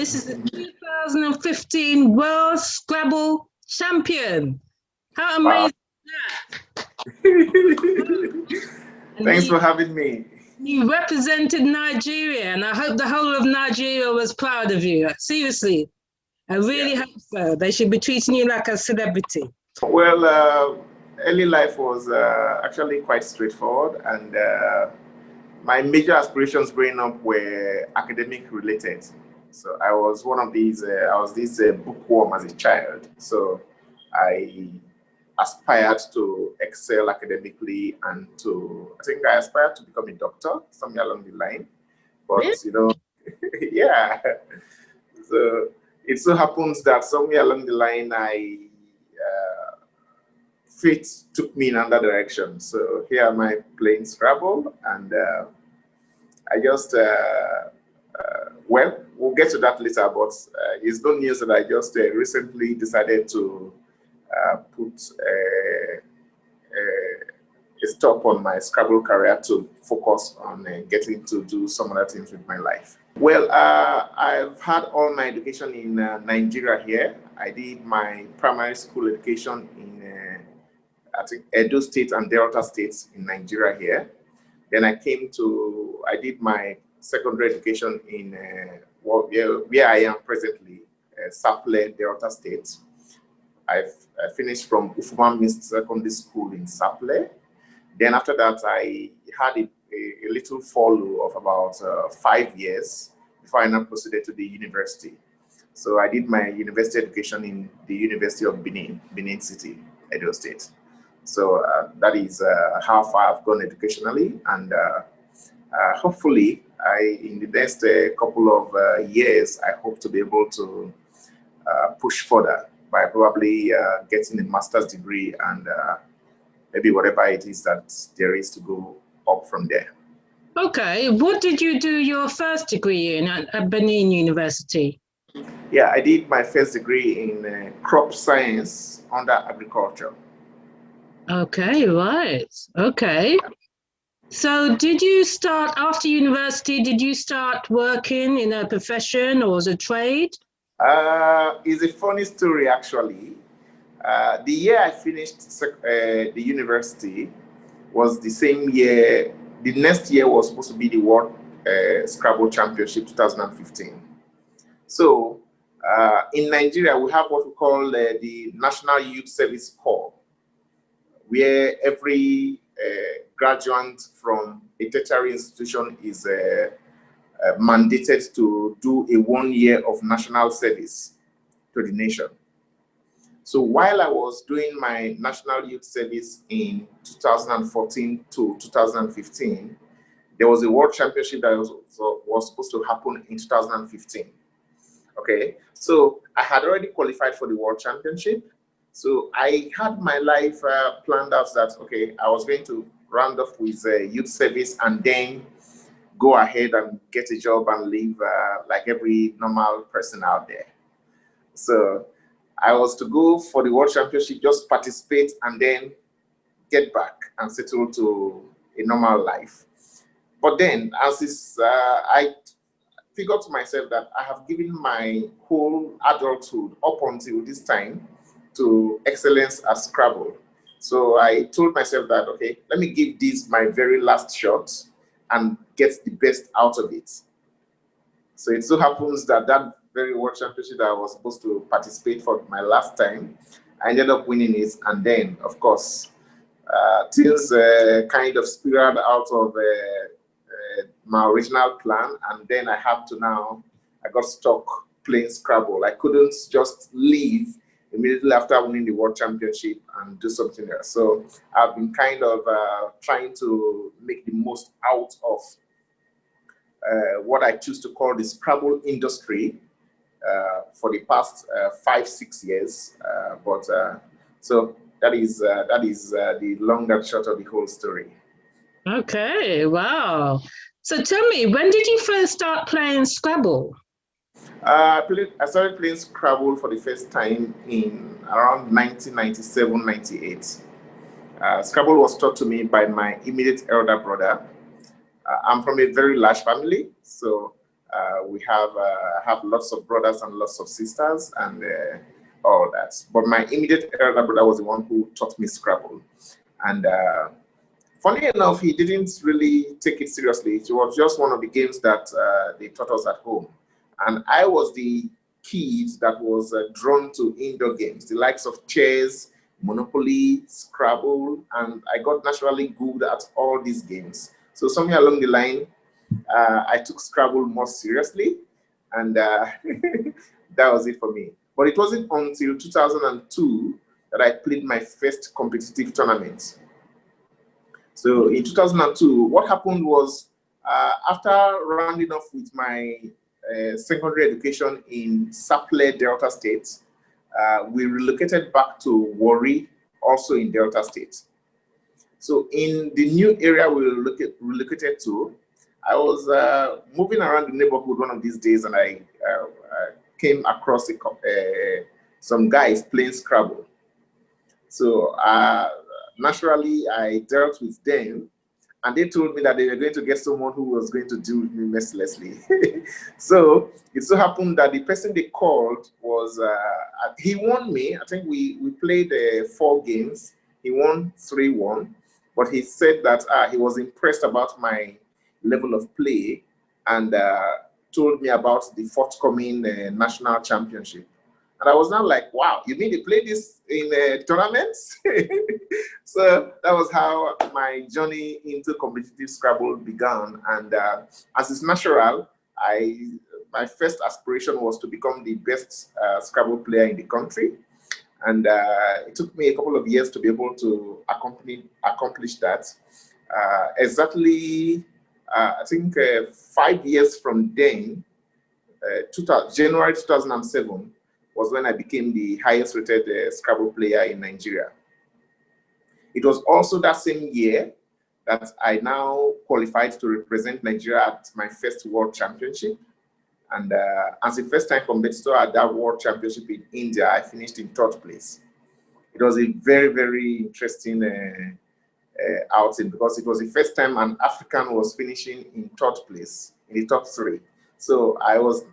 This is the 2015 World Scrabble Champion. How amazing is that? Thanks for having me. You represented Nigeria, and I hope the whole of Nigeria was proud of you. Seriously, I really hope so. They should be treating you like a celebrity. Well, early life was actually quite straightforward, and my major aspirations growing up were academic related. So I was one of these, I was this bookworm as a child. So I aspired to excel academically and I think I aspired to become a doctor somewhere along the line. But, yeah. So it so happens that somewhere along the line, fate took me in another direction. So here am I playing Scrabble, and I just, well, we'll get to that later, but it's no news that I just recently decided to put a stop on my Scrabble career to focus on getting to do some other things with my life. Well, I've had all my education in Nigeria here. I did my primary school education in, I think, Edo State and Delta States in Nigeria here. Then I did my secondary education in where I am presently, Sapele, Delta State. I finished from Ufuma Mist Secondary School in Sapele. Then after that, I had a little follow of about 5 years before I now proceeded to the university. So I did my university education in the University of Benin City, Edo State. So that is how far I've gone educationally, and hopefully, in the next couple of years, I hope to be able to push further by probably getting a master's degree and maybe whatever it is that there is to go up from there. Okay, what did you do your first degree in at Benin University? Yeah, I did my first degree in crop science under agriculture. Okay, right. Okay. So did you start after university, did you start working in a profession or as a trade? It's a funny story, actually. The year I finished the university was the same year. The next year was supposed to be the World Scrabble Championship 2015. So in Nigeria, we have what we call the National Youth Service Corps, where every graduate from a tertiary institution is mandated to do a 1 year of national service to the nation. So while I was doing my national youth service in 2014 to 2015, there was a world championship that was supposed to happen in 2015. Okay, so I had already qualified for the world championship. So I had my life planned out that, okay, I was going to round off with youth service and then go ahead and get a job and live like every normal person out there. So I was to go for the World Championship, just participate and then get back and settle to a normal life. But then, I figured to myself that I have given my whole adulthood up until this time to excellence at Scrabble. So I told myself that, okay, let me give this my very last shot and get the best out of it. So it so happens that that very World Championship that I was supposed to participate for my last time, I ended up winning it. And then, of course, things kind of spiraled out of my original plan. And then I got stuck playing Scrabble. I couldn't just leave immediately after winning the World Championship and do something else. So I've been kind of trying to make the most out of what I choose to call the Scrabble industry for the past 5-6 years. So that is the long and short of the whole story. Okay, wow. So tell me, when did you first start playing Scrabble? I started playing Scrabble for the first time in around 1997, 98. Scrabble was taught to me by my immediate elder brother. I'm from a very large family, so We have lots of brothers and lots of sisters and all that. But my immediate elder brother was the one who taught me Scrabble. And funny enough, he didn't really take it seriously. It was just one of the games that they taught us at home. And I was the kid that was drawn to indoor games, the likes of chess, Monopoly, Scrabble, and I got naturally good at all these games. So somewhere along the line, I took Scrabble more seriously, and that was it for me. But it wasn't until 2002 that I played my first competitive tournament. So in 2002, what happened was, after rounding off with my secondary education in Sapele, Delta State, we relocated back to Warri, also in Delta State. So in the new area we relocated to, I was moving around the neighborhood one of these days, and I came across some guys playing Scrabble. So naturally, I dealt with them, and they told me that they were going to get someone who was going to deal with me mercilessly. So it so happened that the person they called was, he won me. I think we played 4 games. He won 3-1, but he said that he was impressed about my level of play, and told me about the forthcoming national championship. And I was now like, wow, you mean they play this in tournaments? So that was how my journey into competitive Scrabble began. And as is natural, my first aspiration was to become the best Scrabble player in the country. And it took me a couple of years to be able to accomplish that. Exactly, I think 5 years from then, January 2007, was when I became the highest rated Scrabble player in Nigeria. It was also that same year that I now qualified to represent Nigeria at my first World Championship. And as a first-time competitor at that World Championship in India, I finished in 3rd place. It was a very, very interesting outing, because it was the first time an African was finishing in 3rd place in the top 3. So I was,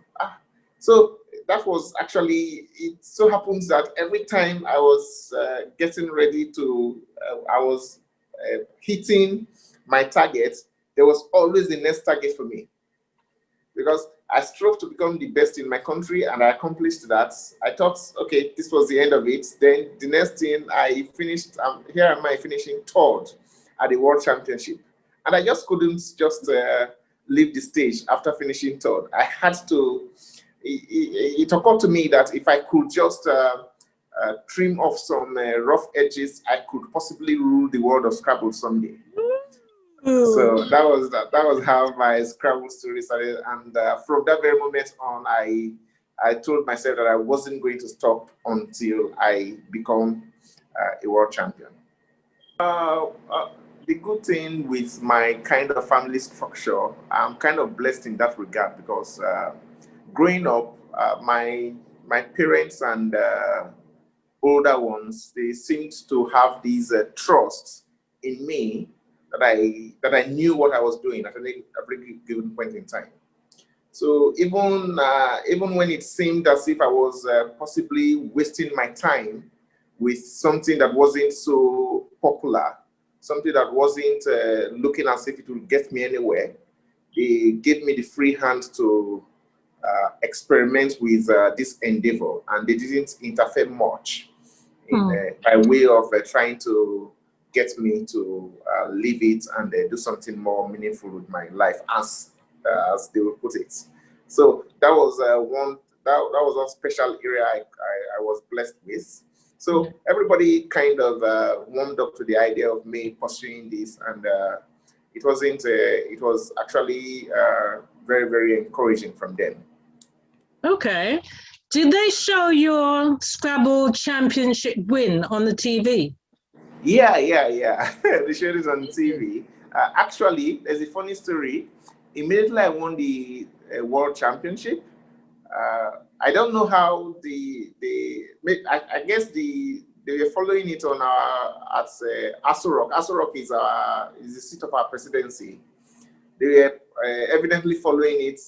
so that was actually, it so happens that every time I was getting ready to, I was hitting my target, there was always the next target for me. Because I strove to become the best in my country, and I accomplished that. I thought, okay, this was the end of it. Then the next thing, I finished, here am I finishing 3rd at the World Championship. And I just couldn't just leave the stage after finishing 3rd. I had to, it occurred to me that if I could just trim off some rough edges, I could possibly rule the world of Scrabble someday. So that was how my Scrabble story started, and from that very moment on, I told myself that I wasn't going to stop until I become a world champion. The good thing with my kind of family structure, I'm kind of blessed in that regard, because growing up, my parents and older ones, they seemed to have these trusts in me, that I knew what I was doing at every given point in time. So even when it seemed as if I was possibly wasting my time with something that wasn't so popular, something that wasn't looking as if it would get me anywhere, they gave me the free hand to experiment with this endeavor, and they didn't interfere much by way of trying to get me to leave it and do something more meaningful with my life, as they would put it. So that was one special area I was blessed with. So everybody kind of warmed up to the idea of me pursuing this, and it was actually very, very encouraging from them. Okay. Did they show your Scrabble Championship win on the TV? Yeah. They showed it on TV. Actually, there's a funny story. Immediately I won the World Championship. I don't know how I guess they were following it on at Aso Rock. Aso Rock is the seat of our presidency. They were evidently following it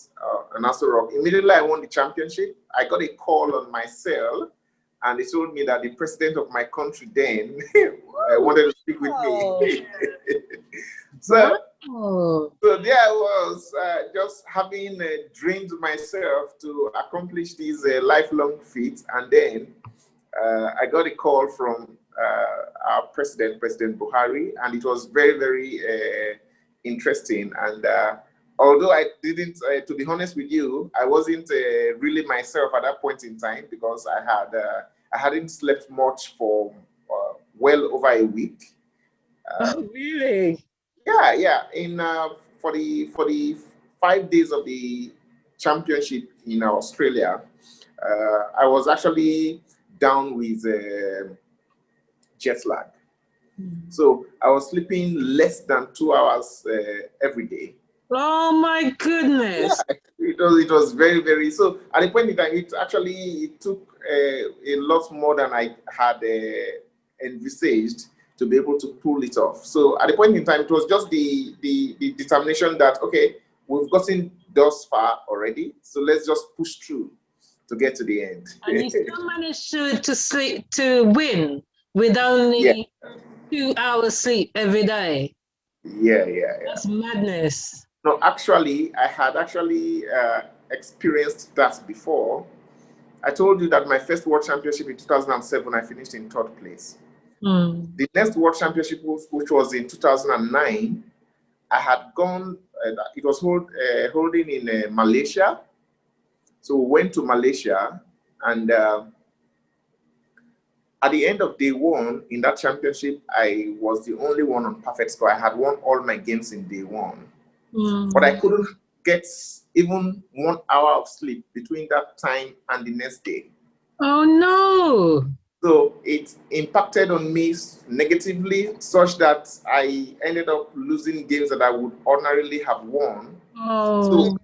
on Aso Rock. Immediately I won the championship. I got a call on my cell, and they told me that the president of my country then wanted to speak with me. So there I was, just having dreamed myself to accomplish this lifelong feat, and then I got a call from our president, President Buhari, and it was very, very interesting. And although I didn't, to be honest with you, I wasn't really myself at that point in time, because I hadn't slept much for well over a week. Oh, really? Yeah, yeah. For the 5 days of the championship in Australia, I was actually down with jet lag. So I was sleeping less than 2 hours every day. Oh my goodness! Yeah, it was very, very. So at the point in time, it took a lot more than I had envisaged to be able to pull it off. So at the point in time, it was just the determination that, okay, we've gotten thus far already, so let's just push through to get to the end. And you still managed to win with only 2 hours sleep every day. Yeah. That's madness. No, actually, I had experienced that before. I told you that my first World Championship in 2007, I finished in 3rd place. The next World Championship, which was in 2009, I had gone, it was holding in Malaysia. So we went to Malaysia, and at the end of day 1 in that championship, I was the only one on perfect score. I had won all my games in day 1. But I couldn't get even 1 hour of sleep between that time and the next day. Oh no! So it impacted on me negatively, such that I ended up losing games that I would ordinarily have won. So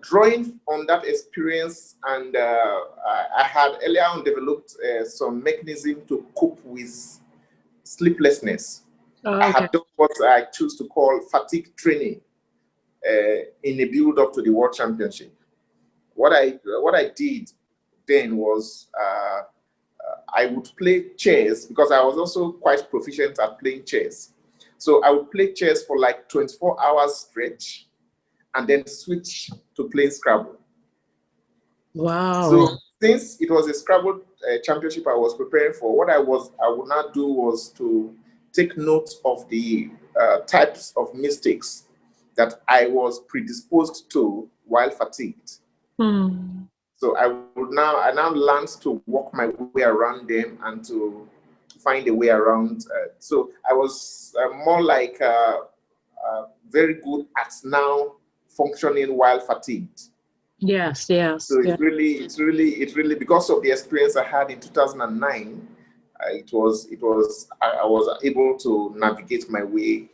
drawing on that experience, and I had earlier on developed some mechanism to cope with sleeplessness. I had done what I choose to call fatigue training in a build up to the World Championship. What I did then was I would play chess, because I was also quite proficient at playing chess. So I would play chess for like 24 hours stretch, and then switch to playing Scrabble. Wow. So since it was a Scrabble championship I was preparing for, what I would not do was to take note of the types of mistakes that I was predisposed to while fatigued. So I now learned to walk my way around them and to find a way around. So I was more like very good at now functioning while fatigued. Yes. So it's really because of the experience I had in 2009. I was able to navigate my way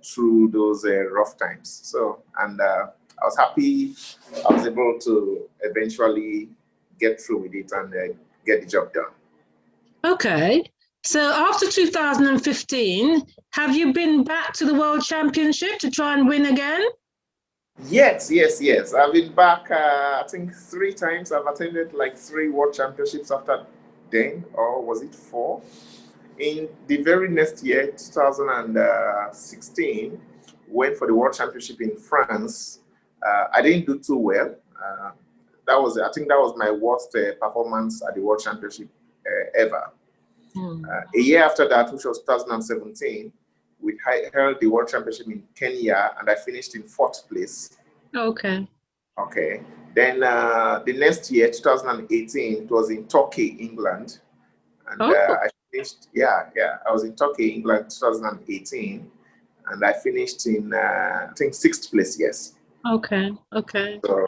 through those rough times. So, and I was happy I was able to eventually get through with it and get the job done. Okay. So after 2015, have you been back to the World Championship to try and win again? Yes. I've been back, I think 3 times. I've attended like 3 World Championships after then, or was it 4? In the very next year, 2016, went for the World Championship in France. I didn't do too well. I think that was my worst performance at the World Championship ever. A year after that, which was 2017, we held the World Championship in Kenya, and I finished in 4th place. Okay. Then the next year, 2018, it was in Turkey, England. And I finished, I was in Turkey, England, 2018. And I finished in, I think, 6th place, yes. Okay. So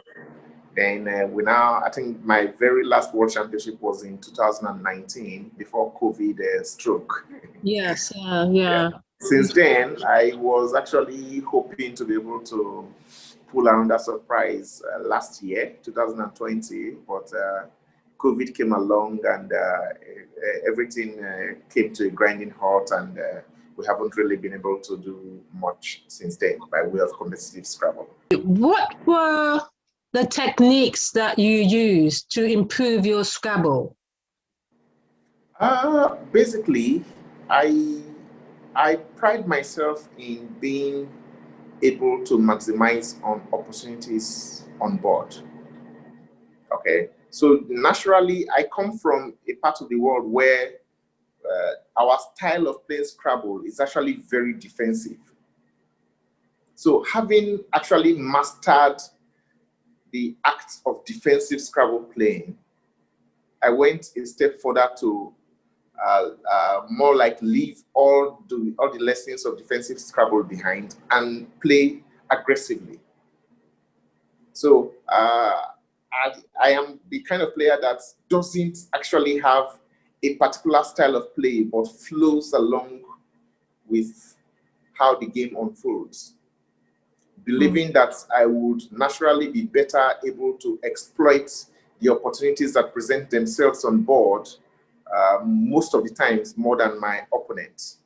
then I think my very last World Championship was in 2019, before COVID struck. Yes, yeah. Since then, I was actually hoping to be able to pull another surprise last year, 2020, but COVID came along, and everything came to a grinding halt, and we haven't really been able to do much since then by way of competitive Scrabble. What were the techniques that you used to improve your Scrabble? Basically, I pride myself in being able to maximize on opportunities on board. Okay, so naturally, I come from a part of the world where our style of playing Scrabble is actually very defensive. So having actually mastered the act of defensive Scrabble playing, I went a step further to more like leave all the lessons of defensive Scrabble behind and play aggressively. So I am the kind of player that doesn't actually have a particular style of play, but flows along with how the game unfolds, believing that I would naturally be better able to exploit the opportunities that present themselves on board most of the times more than my opponent.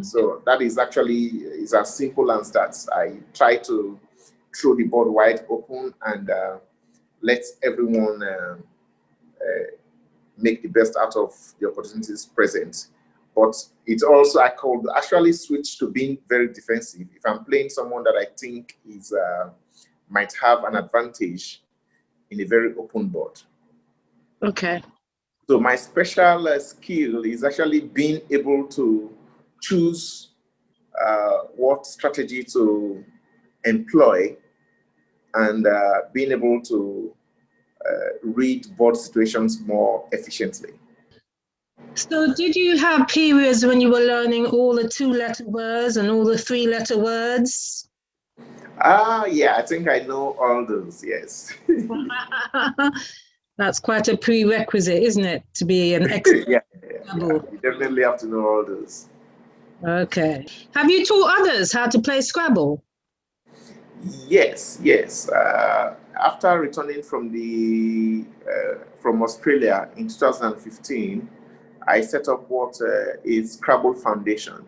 So that is actually as simple as that. I try to throw the board wide open and let everyone make the best out of the opportunities present. But it also, I could actually switch to being very defensive. If I'm playing someone that I think is might have an advantage in a very open board. Okay. So my special skill is actually being able to choose what strategy to employ and being able to read board situations more efficiently. So did you have periods when you were learning all the 2-letter words and all the 3-letter words? Yeah, I think I know all those, yes. That's quite a prerequisite, isn't it, to be an expert? Yeah. You definitely have to know all those. Okay. Have you taught others how to play Scrabble? Yes. After returning from from Australia in 2015, I set up what is Scrabble Foundation.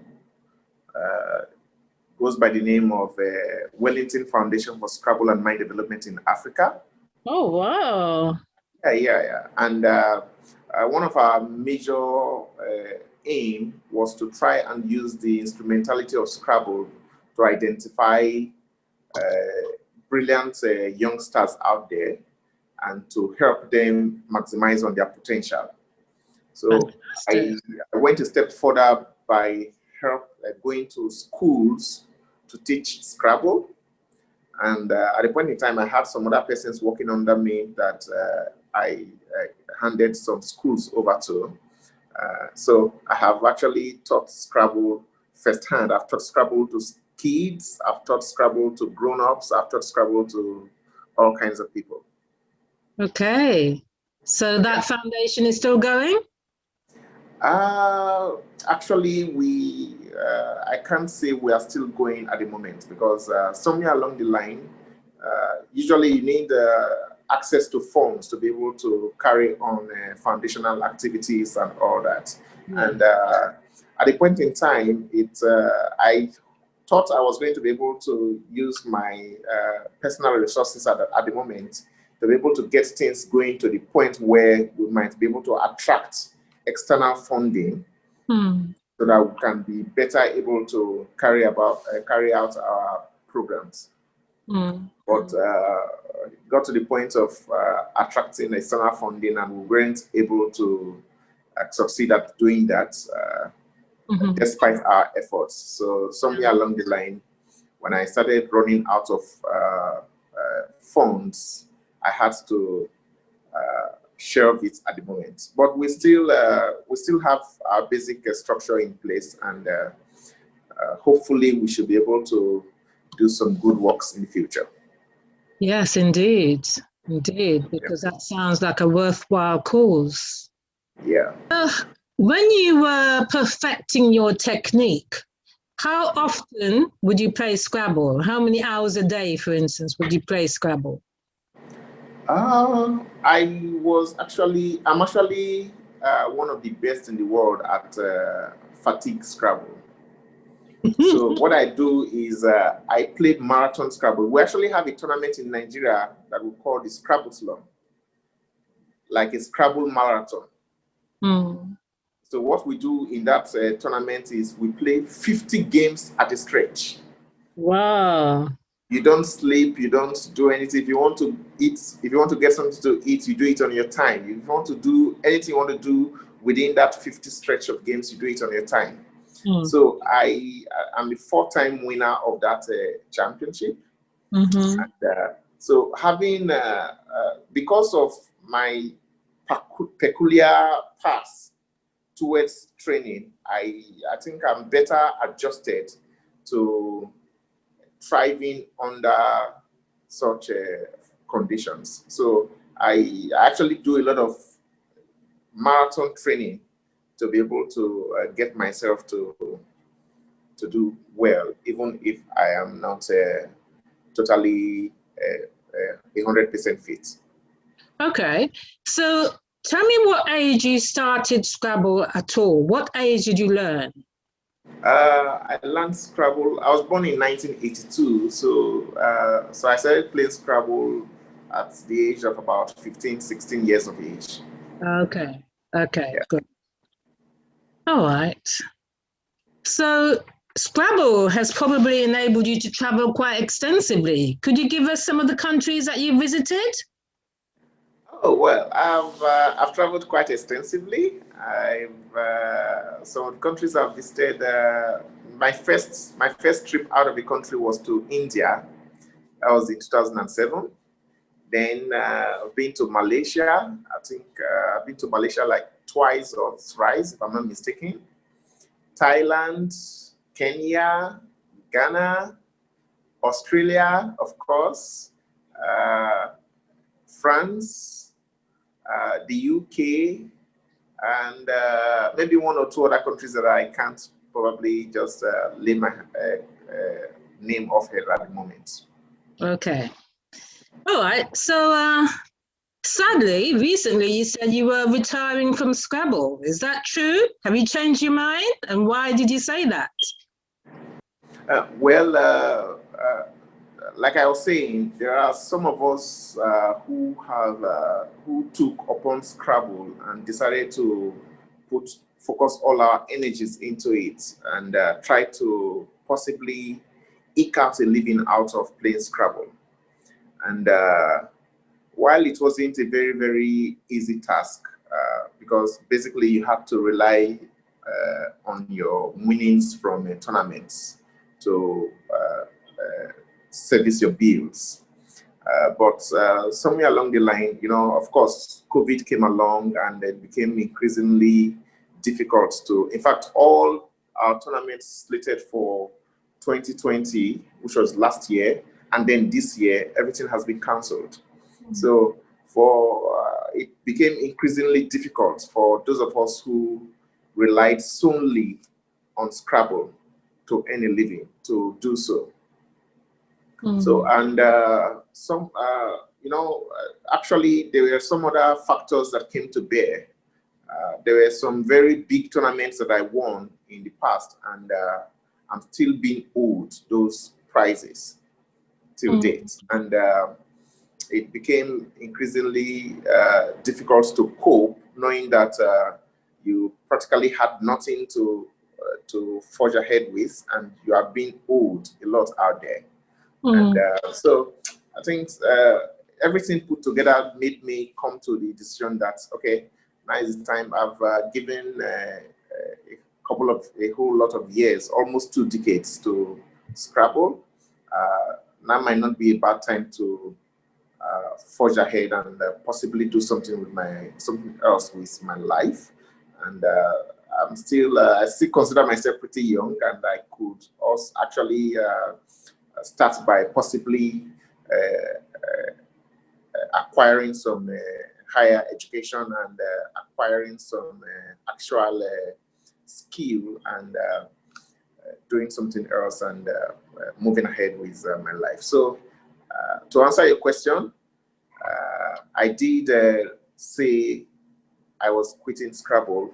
Goes by the name of Wellington Foundation for Scrabble and Mind Development in Africa. Oh, wow. Yeah. And one of our major aim was to try and use the instrumentality of Scrabble to identify brilliant youngsters out there and to help them maximize on their potential. So I went a step further by going to schools to teach Scrabble. And at the point in time, I had some other persons working under me that I handed some schools over to. So I have actually taught Scrabble firsthand. I've taught Scrabble to kids, I've taught Scrabble to grown-ups, I've taught Scrabble to all kinds of people. Okay. So that foundation is still going? Actually, I can't say we are still going at the moment because somewhere along the line, usually you need access to funds to be able to carry on foundational activities and all that. Yeah. And at the point in time, I thought I was going to be able to use my personal resources at the moment to be able to get things going to the point where we might be able to attract external funding so that we can be better able to carry out our programs. But got to the point of attracting external funding, and we weren't able to succeed at doing that despite our efforts. So somewhere along the line, when I started running out of funds, I had to shelve it at the moment. But we still have our basic structure in place, and hopefully we should be able to do some good works in the future. Yes, indeed, because that sounds like a worthwhile cause. Yeah. When you were perfecting your technique, how often would you play Scrabble? How many hours a day, for instance, would you play Scrabble? I'm actually one of the best in the world at fatigue Scrabble. So what I do is I play marathon Scrabble. We actually have a tournament in Nigeria that we call the Scrabble Slam, like a Scrabble marathon. Mm. So what we do in that tournament is we play 50 games at a stretch. Wow. You don't sleep, you don't do anything. If you want to eat, if you want to get something to eat, you do it on your time. If you want to do anything you want to do within that 50 stretch of games, you do it on your time. Mm. So I'm the 4-time winner of that championship. Mm-hmm. And so having, because of my peculiar path towards training, I think I'm better adjusted to thriving under such conditions. So I actually do a lot of marathon training to be able to get myself to do well, even if I am not totally 100% fit. Okay, so tell me what age you started Scrabble at all. What age did you learn? I learned Scrabble. I was born in 1982, so so I started playing Scrabble at the age of about 15, 16 years of age. Okay, Yeah. good. All right. So Scrabble has probably enabled you to travel quite extensively. Could you give us some of the countries that you visited? Oh well, I've traveled quite extensively. Some of the countries I've visited. My first trip out of the country was to India. That was in 2007. Then I've been to Malaysia. I think I've been to Malaysia like twice or thrice, if I'm not mistaken. Thailand, Kenya, Ghana, Australia, of course, France, the UK, and maybe one or two other countries that I can't probably just lay my name off here at the moment. Okay. All right. So sadly, recently you said you were retiring from Scrabble. Is that true? Have you changed your mind? And why did you say that? Like I was saying, there are some of us who took upon Scrabble and decided to focus all our energies into it and try to possibly eke out a living out of playing Scrabble. And while it wasn't a very, very easy task, because basically you had to rely on your winnings from tournaments to service your bills. But somewhere along the line, of course, COVID came along and it became increasingly difficult to, in fact, all our tournaments slated for 2020, which was last year, and then this year, everything has been cancelled. Mm-hmm. So it became increasingly difficult for those of us who relied solely on Scrabble to earn a living to do so. Mm-hmm. So, and actually there were some other factors that came to bear. There were some very big tournaments that I won in the past, and I'm still being owed those prizes till date. And it became increasingly difficult to cope, knowing that you practically had nothing to forge ahead with, and you are being owed a lot out there. And so I think everything put together made me come to the decision that, okay, now is the time. I've given a whole lot of years, almost 2 decades to Scrabble. Now might not be a bad time to forge ahead and possibly do something else with my life. And I still consider myself pretty young, and I could also actually start by possibly acquiring some higher education and acquiring some actual skill and doing something else and moving ahead with my life. So to answer your question, I did say I was quitting Scrabble,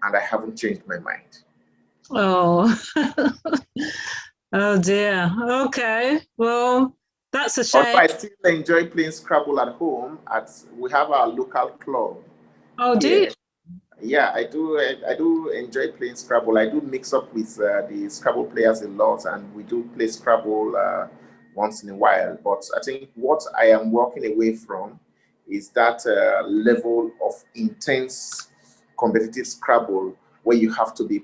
and I haven't changed my mind. Oh, oh dear. Okay. Well, that's a Also, shame. I still enjoy playing Scrabble at home. We have our local club Oh, do you? here. Yeah, I do. I do enjoy playing Scrabble. I do mix up with the Scrabble players a lot, and we do play Scrabble once in a while. But I think what I am walking away from is that level of intense competitive Scrabble where you have to be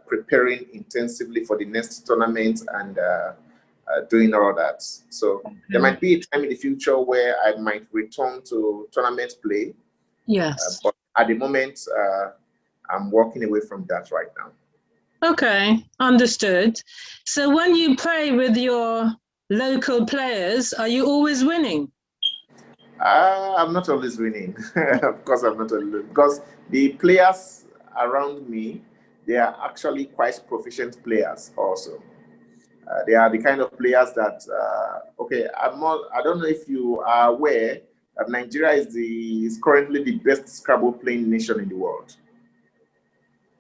preparing intensively for the next tournament and doing all that. So there might be a time in the future where I might return to tournament play. Yes. But at the moment, I'm walking away from that right now. Okay, understood. So when you play with your local players, are you always winning? I'm not always winning. Of course, I'm not always, because the players around me, they are actually quite proficient players also. They are the kind of players that, okay, I don't know if you are aware that Nigeria is currently the best Scrabble playing nation in the world.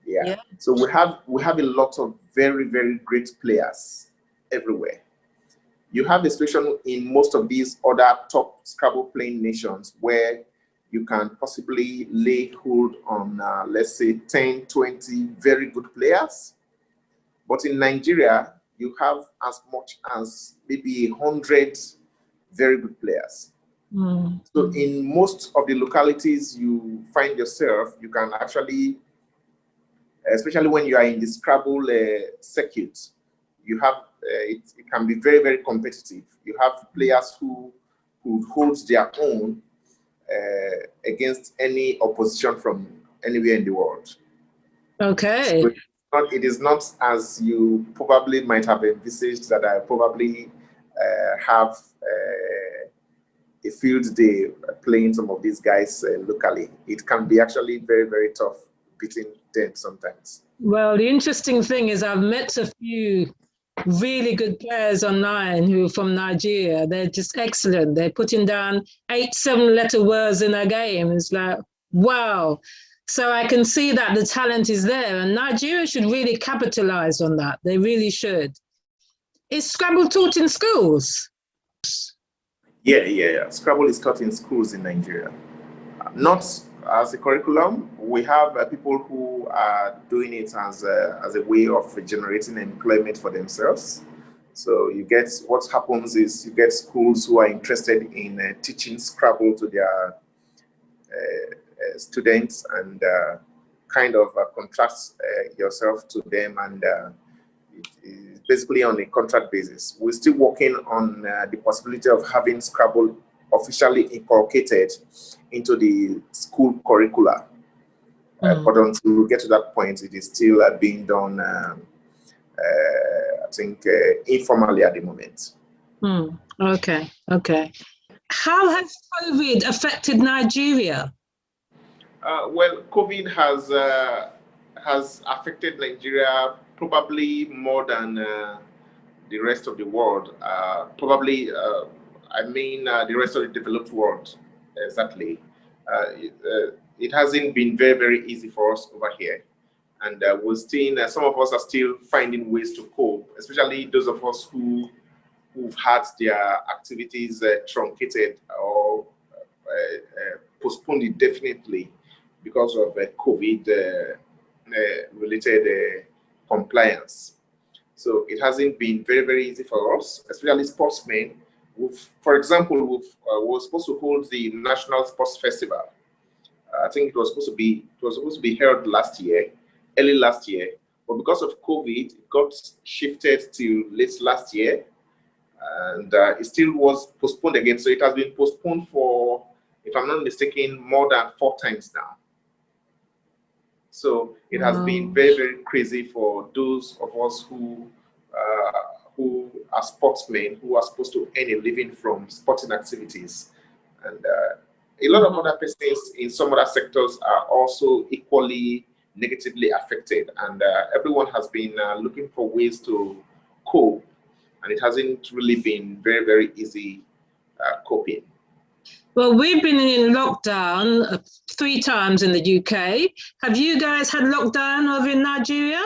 Yeah. So we have a lot of very, very great players everywhere. You have a situation in most of these other top Scrabble playing nations where you can possibly lay hold on, let's say, 10, 20 very good players. But in Nigeria, you have as much as maybe 100 very good players. Mm. So in most of the localities you find yourself, you can actually, especially when you are in the Scrabble circuit, you have it can be very, very competitive. You have players who hold their own against any opposition from anywhere in the world. Okay. So it is not as you probably might have envisaged that I probably have a field day playing some of these guys locally. It can be actually very, very tough beating them sometimes. Well, the interesting thing is I've met a few really good players online who are from Nigeria. They're just excellent. They're putting down 8, 7-letter words in a game. It's like, wow. So I can see that the talent is there, and Nigeria should really capitalize on that. They really should. Is Scrabble taught in schools? Yeah. Scrabble is taught in schools in Nigeria. Not as a curriculum. We have people who are doing it as a way of generating employment for themselves. So you get, what happens is you get schools who are interested in teaching Scrabble to their students and kind of contract yourself to them, and it is basically on a contract basis. We're still working on the possibility of having Scrabble officially inculcated into the school curricula. But until we get to that point, it is still being done, I think, informally at the moment. Okay. How has COVID affected Nigeria? Well, COVID has affected Nigeria probably more than the rest of the world. I mean, the rest of the developed world, exactly. It hasn't been very, very easy for us over here. And we're still, some of us are still finding ways to cope, especially those of us who've had their activities truncated or postponed indefinitely because of COVID related compliance. So it hasn't been very, very easy for us, especially sportsmen. For example, we were supposed to hold the National Sports Festival. I think it was supposed to be held early last year, but because of COVID, it got shifted to late last year, and it still was postponed again. So it has been postponed for, if I'm not mistaken, more than 4 times now. So it has been very, very crazy for those of us who are sportsmen, who are supposed to earn a living from sporting activities. And a lot of other persons in some other sectors are also equally negatively affected. And everyone has been looking for ways to cope. And it hasn't really been very, very easy coping. Well, we've been in lockdown 3 times in the UK. Have you guys had lockdown over in Nigeria?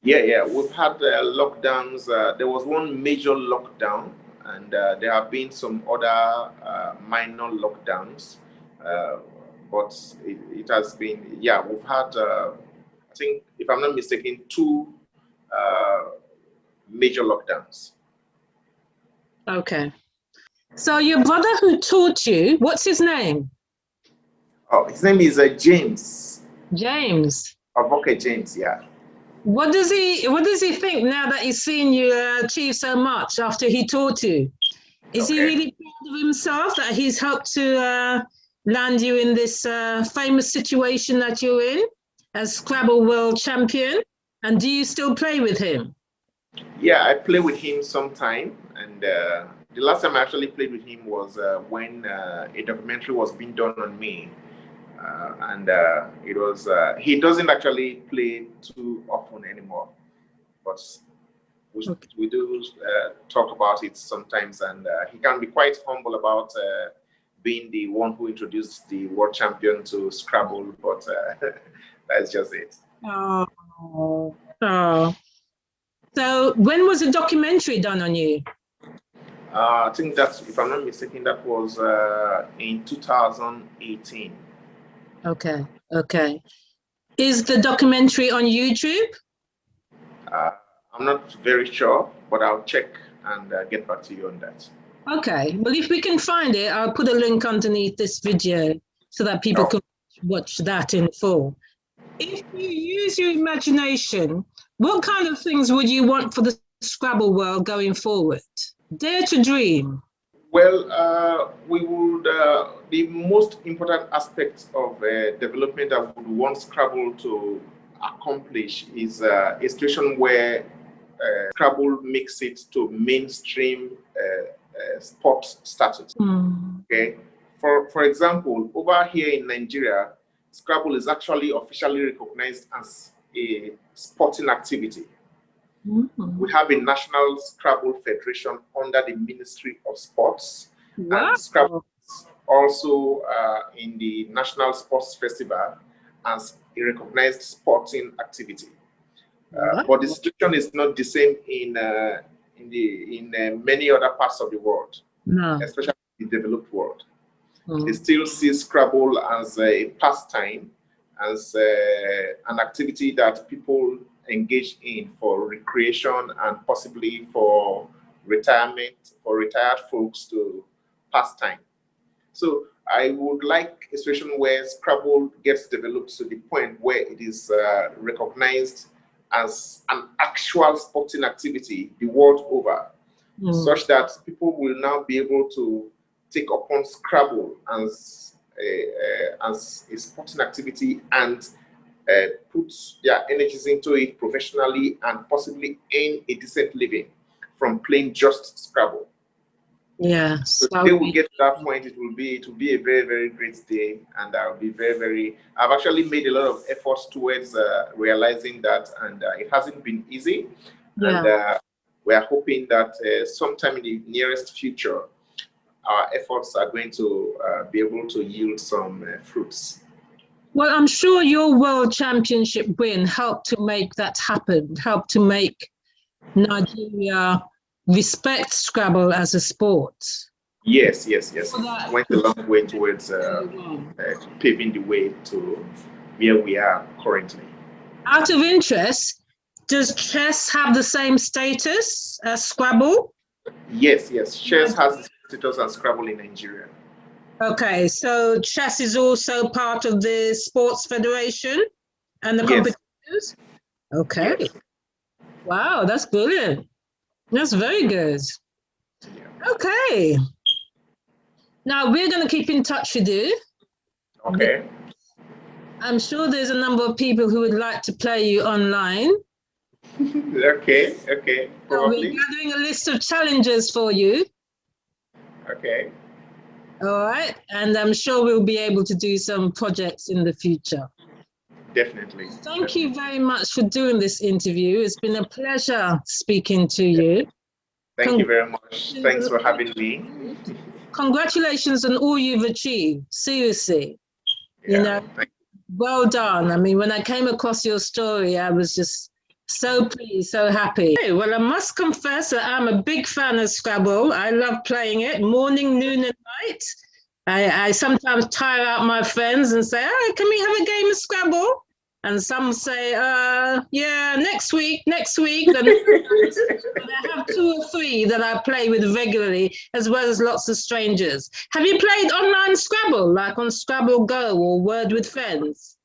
Yeah. We've had lockdowns. There was one major lockdown, and there have been some other minor lockdowns. But it has been, yeah, we've had, I think, if I'm not mistaken, two major lockdowns. Okay. So your brother who taught you, what's his name? Oh, his name is James. James. Okay, James, yeah. What does he think now that he's seen you achieve so much after he taught you? Is he really proud of himself that he's helped to land you in this famous situation that you're in as Scrabble World Champion? And do you still play with him? Yeah, I play with him sometime. And the last time I actually played with him was when a documentary was being done on me. It was, he doesn't actually play too often anymore, but we do talk about it sometimes, and he can be quite humble about being the one who introduced the world champion to Scrabble, but that's just it. Oh. So when was the documentary done on you? I think that's, if I'm not mistaken, that was in 2018. Okay. Is the documentary on YouTube? I'm not very sure, but I'll check and get back to you on that. Okay. Well, if we can find it, I'll put a link underneath this video so that people can watch that in full. If you use your imagination, what kind of things would you want for the Scrabble world going forward? Dare to dream. Well, we would, the most important aspect of development that we would want Scrabble to accomplish is a situation where Scrabble makes it to mainstream sport status. Okay, for example, over here in Nigeria, Scrabble is actually officially recognized as a sporting activity. We have a National Scrabble Federation under the Ministry of Sports. Wow. And Scrabble is also in the National Sports Festival as a recognized sporting activity. But the situation is not the same in many other parts of the world, especially the developed world. They still see Scrabble as a pastime, as an activity that people engage in for recreation and possibly for retirement, for retired folks to pass time. So I would like a situation where Scrabble gets developed to the point where it is recognized as an actual sporting activity the world over, such that people will now be able to take upon Scrabble as a sporting activity and put their energies into it professionally and possibly earn a decent living from playing just Scrabble. Yeah. So they will get to that point. It will be a very, very great day, and I'll be very. I've actually made a lot of efforts towards realizing that, and it hasn't been easy. Yeah. And we are hoping that sometime in the nearest future, our efforts are going to be able to yield some fruits. Well, I'm sure your World Championship win helped to make that happen, helped to make Nigeria respect Scrabble as a sport. Yes. Went a long way towards paving the way to where we are currently. Out of interest, does chess have the same status as Scrabble? Yes. Chess has the status as Scrabble in Nigeria. Okay, so chess is also part of the sports federation and the competitions? Okay. Yes. Wow, that's brilliant. That's very good. Okay. Now we're going to keep in touch with you. Okay. I'm sure there's a number of people who would like to play you online. Okay. So we're gathering a list of challenges for you. Okay. All right, and I'm sure we'll be able to do some projects in the future. Definitely. Thank you very much for doing this interview. It's been a pleasure speaking to you. Thank you very much. Thanks for having me. Congratulations on all you've achieved. Seriously. Yeah, you know, well done. I mean, when I came across your story, I was just So pleased, so happy. Hey, well, I must confess that I'm a big fan of Scrabble. I love playing it morning, noon, and night. I sometimes tire out my friends and say, "Oh, can we have a game of Scrabble?" And some say, "Yeah, next week, next week." But I have two or three that I play with regularly, as well as lots of strangers. Have you played online Scrabble, like on Scrabble Go or Word with Friends?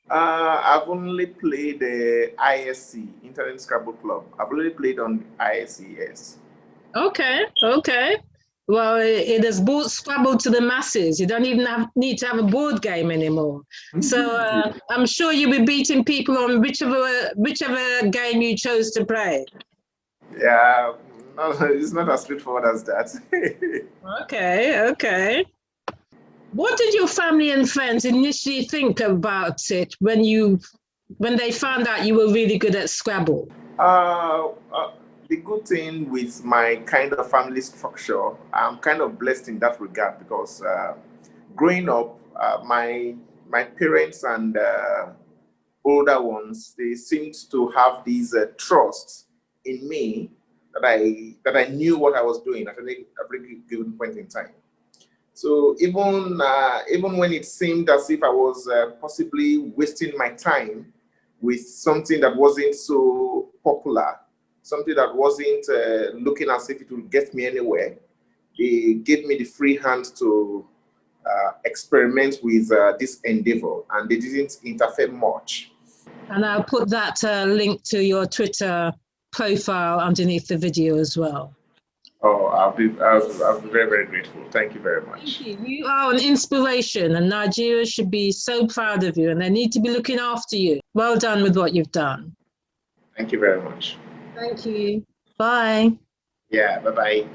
I've only played the ISC, Internet Scrabble Club. I've only played on ISC, yes. Okay, okay. Well, it has brought Scrabble to the masses. You don't even need to have a board game anymore. So I'm sure you'll be beating people on whichever game you chose to play. Yeah, no, it's not as straightforward as that. Okay, okay. What did your family and friends initially think about it when they found out you were really good at Scrabble? The good thing with my kind of family structure, I'm kind of blessed in that regard because growing up, my parents and older ones, they seemed to have these trust in me that I knew what I was doing at every given point in time. So even when it seemed as if I was possibly wasting my time with something that wasn't so popular, something that wasn't looking as if it would get me anywhere, they gave me the free hand to experiment with this endeavor, and they didn't interfere much. And I'll put that link to your Twitter profile underneath the video as well. Oh, I'll be very, very grateful. Thank you very much. Thank you. You are an inspiration, and Nigeria should be so proud of you, and they need to be looking after you. Well done with what you've done. Thank you very much. Thank you. Bye. Yeah, bye-bye.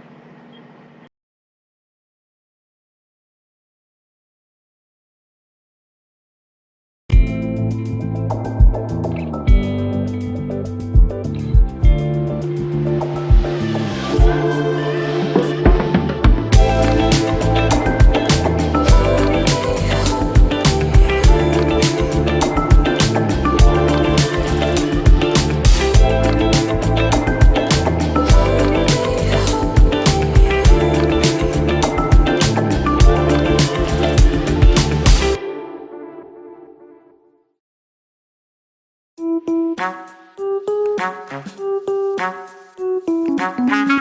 Thank you.